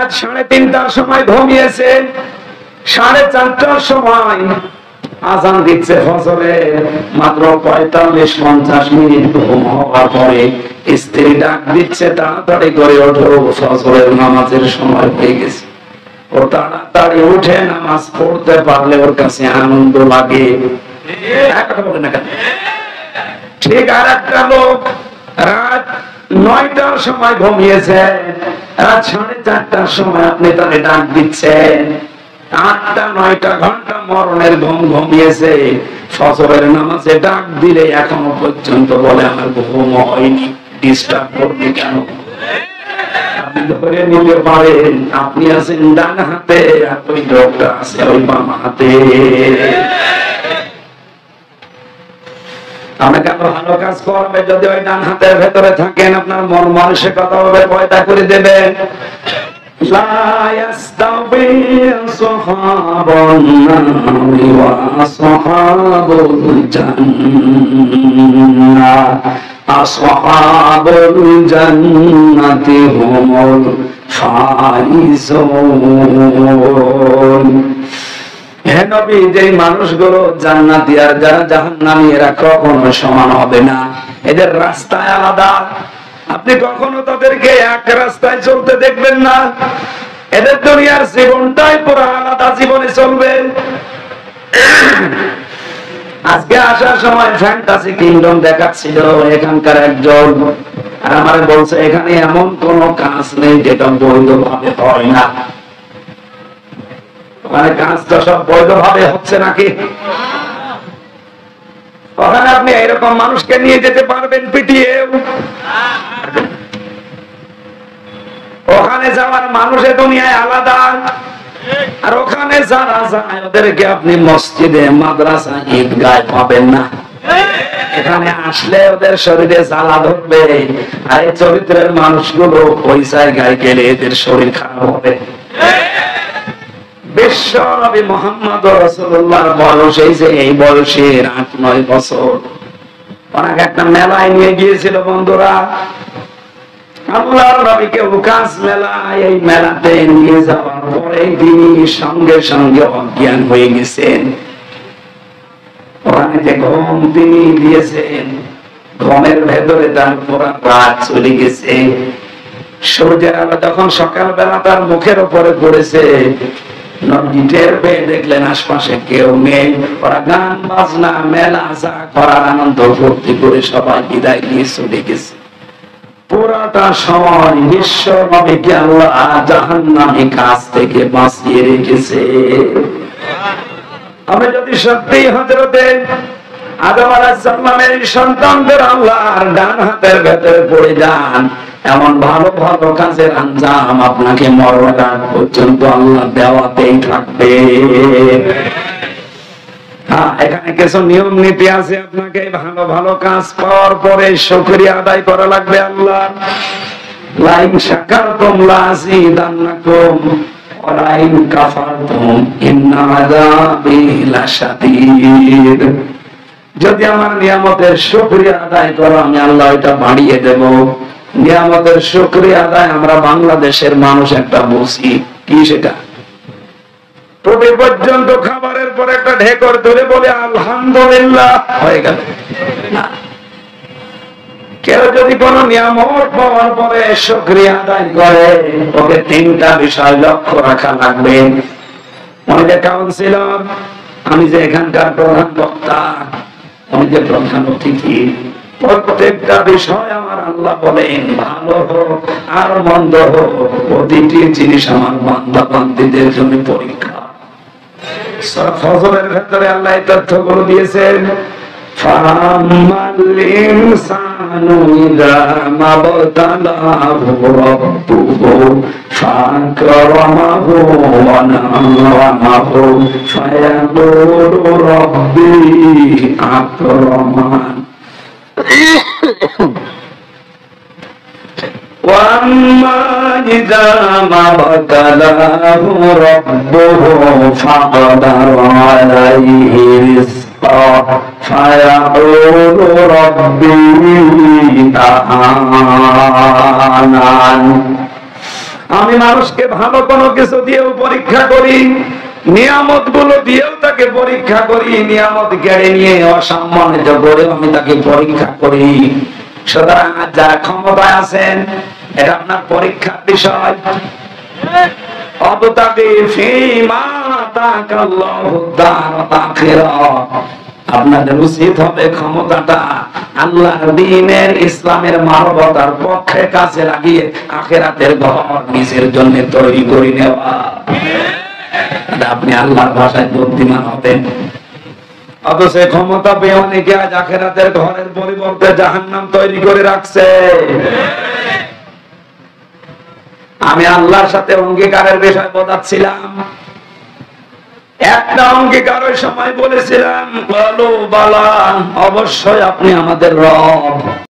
রাত 3:30টার সময় ঘুমিয়েছে, 4:30টার সময় আজান দিচ্ছে ফজরে। মাত্র 45-50 মিনিট ঘুম হওয়ার পরে স্ত্রী ডাক দিচ্ছে, তাড়াতাড়ি করে ওঠো, ফজরের নামাজের সময় হয়ে গেছে। ও তাড়াতাড়ি উঠে নামাজ পড়তে পারলে ওর কাছে আনন্দ লাগে। ঠিক আর একটা লোক রাত 9টার সময় ঘুমিয়েছে, রাত 4:30টার সময় আপনি তাকে ডাক দিচ্ছেন। 8-9 ঘন্টা মরণের ঘুম ঘুমিয়েছে, ফজরের নামাজে ডাক দিলে এখনো পর্যন্ত বলে আমার ঘুম হয়নি, ডিস্টার্ব করবে কেন? আপনি ধরে নিতে পারেন আপনি আছেন ডান হাতে আর ওই লোকটা আছে ওই বাম হাতে। আপনাকে ভালো কাজ করবে যদি ওই ডান হাতের ভেতরে থাকেন, আপনার মন মানসিকতা হবে পয়দা করে দেবেন। লা ইয়াস্তাবি আসহাবুন নারি ওয়া আসহাবুল জান্নাহ, আসহাবুল জান্নাতি হুমুল ফাইজুন। হে নবী, যে মানুষগুলো জান্নাতি আর যারা জাহান্নামী এরা কখনো সমান হবে না, এদের রাস্তায় আলাদা। আপনি কখনো তাদেরকে এক রাস্তায় চলতে দেখবেন না, এদের দুনিয়ার জীবনটাই পুরো আলাদা জীবনে চলবে। আজকে আসার সময় ফ্যান্টাসি কিংডম দেখাচ্ছিল এখানকার একজন, আর আমার বলছে এখানে এমন কোন কাজ নেই যেটা বৈধভাবে হয় না। মানে কাজটা সব বৈধভাবে হচ্ছে নাকি? ওখানে আপনি এরকম মানুষকে নিয়ে যেতে পারবেন পিটিয়ে? ওখানে যাওয়ার মানুষের দুনিয়ায় আলাদা, আর ওখানে যারা যায় ওদেরকে আপনি মসজিদে, মাদ্রাসা, ঈদগায় পাবেন না। এখানে আসলে ওদের শরীরে জ্বালা ধরবে, আর এই চরিত্রের মানুষগুলো ওই জায়গায় গেলে এদের শরীর খারাপ হবে। বিশ্ব নবী মুহাম্মদ রাসূলুল্লাহর বয়স এই বয়সের 8-9 বছর। ওনাকে একটা মেলায় নিয়ে গিয়েছিল বন্ধুরা, আল্লাহর নবীকে উকাস মেলায়, এই মেলাতে নিয়ে যাওয়ার পরে তিনি সঙ্গে সঙ্গে অজ্ঞান হয়ে গেছেন। ওখানে যে ঘুম তিনি দিয়েছেন, ঘুমের ভেতরে তার পুরা রাত চলে গেছে। সূর্যের আলো যখন সকালবেলা তার মুখের উপরে পড়েছে, নবী টের পেয়ে দেখলেন আশপাশে কেউ নেই। ওরা গান বাজনা, মেলা যা করার আনন্দ ফুর্তি করে সবাই বিদায় নিয়ে চলে গেছে। পুরাটা সময় বিশ্ব নবীকে আল্লাহ জাহান্নামী কাজ থেকে বাঁচিয়ে রেখেছে। আমি যদি সত্যি হযরতে আদম আলাইহিস সালামের সন্তানদের আল্লাহর ডান হাতের ভেতরে পড়ে যান, এমন ভালো ভালো কাজের আঞ্জাম আপনাকে মরণ আগ পর্যন্ত আল্লাহ দেওয়াতেই থাকবে। হ্যাঁ, এখানে কিছু নিয়ম নীতি আছে। আপনাকে ভালো ভালো কাজ পাওয়ার পরে শুকরিয়া আদায় করা লাগবে আল্লাহ। লাইন শাকারতুম লাযিদান্নাকুম ওয়া লাইন কাফারতুম ইন্না আযাবি লাশাদীদ। যদি আমার নিয়ামতের শুকরিয়া আদায় করো, আমি আল্লাহ এটা বাড়িয়ে দেব। নিয়ামতের শুকরিয়া আদায় আমরা বাংলাদেশের মানুষ একটা বুঝি কি, সেটা টুপি পর্যন্ত খাবারের পর একটা ঢেকর ধরে বলে আলহামদুলিল্লাহ, হয়ে গেল। কেউ যদি কোন নিয়ামত পাওয়ার পরে শুকরিয়া আদায় করে, ওকে 3টা বিষয় লক্ষ্য রাখা লাগবে। আমি যে কাউন্সিলর, আমি যে এখানকার প্রধান বক্তা, আমি যে প্রধান অতিথি, প্রত্যেকটা বিষয় আমার আল্লাহ বলেন ভালো হোক আর মন্দ হোক, প্রতিটি জিনিস আমার বান্দা বান্দীদের জন্য পরীক্ষা। সূরা ফজরের ভেতরে আল্লাহ এই তথ্যগুলো দিয়েছেন। ফামাল ইনসানু ইযা মাবতালাহু রাব্বুহু ফাকরামাহু ওয়া না'আমাহু ফায়াকুলু রাব্বি আকরামান। وَأَمَّا إِذَا مَا ابْتَلَاهُ رَبُّهُ فَقَدَرَ عَلَيْهِ رِزْقَهُ فَيَقُولُ رَبِّي أَهَانَنِ আমি মানুষকে ভালো কোনো কিছু দিয়েও পরীক্ষা করি, নিয়ামত গুলো দিয়েও তাকে পরীক্ষা করি, নিয়ামত কেড়ে নিয়ে অসম্মানিত করেও আমি তাকে পরীক্ষা করি। সুতরাং যারা ক্ষমতায় আছেন, এটা আপনার পরীক্ষার বিষয়। আপনাদের উচিত হবে ক্ষমতাটা আল্লাহর দ্বীনের, ইসলামের মানবতার পক্ষে কাজে লাগিয়ে আখিরাতের ঘর নিজের জন্য তৈরি করে নেওয়া। আপনি আল্লাহর ভাষায় বুদ্ধিমান হতেন। অথচ ক্ষমতা পেয়ে অনেকে আজ আখিরাতের ঘরের পরিবর্তে জাহান্নাম তৈরি করে রাখছে। আমি আল্লাহর সাথে অঙ্গীকারের বিষয় বোঝাচ্ছিলাম। একটা অঙ্গীকারের সময় বলেছিলাম, বলো বালা, অবশ্যই আপনি আমাদের রব।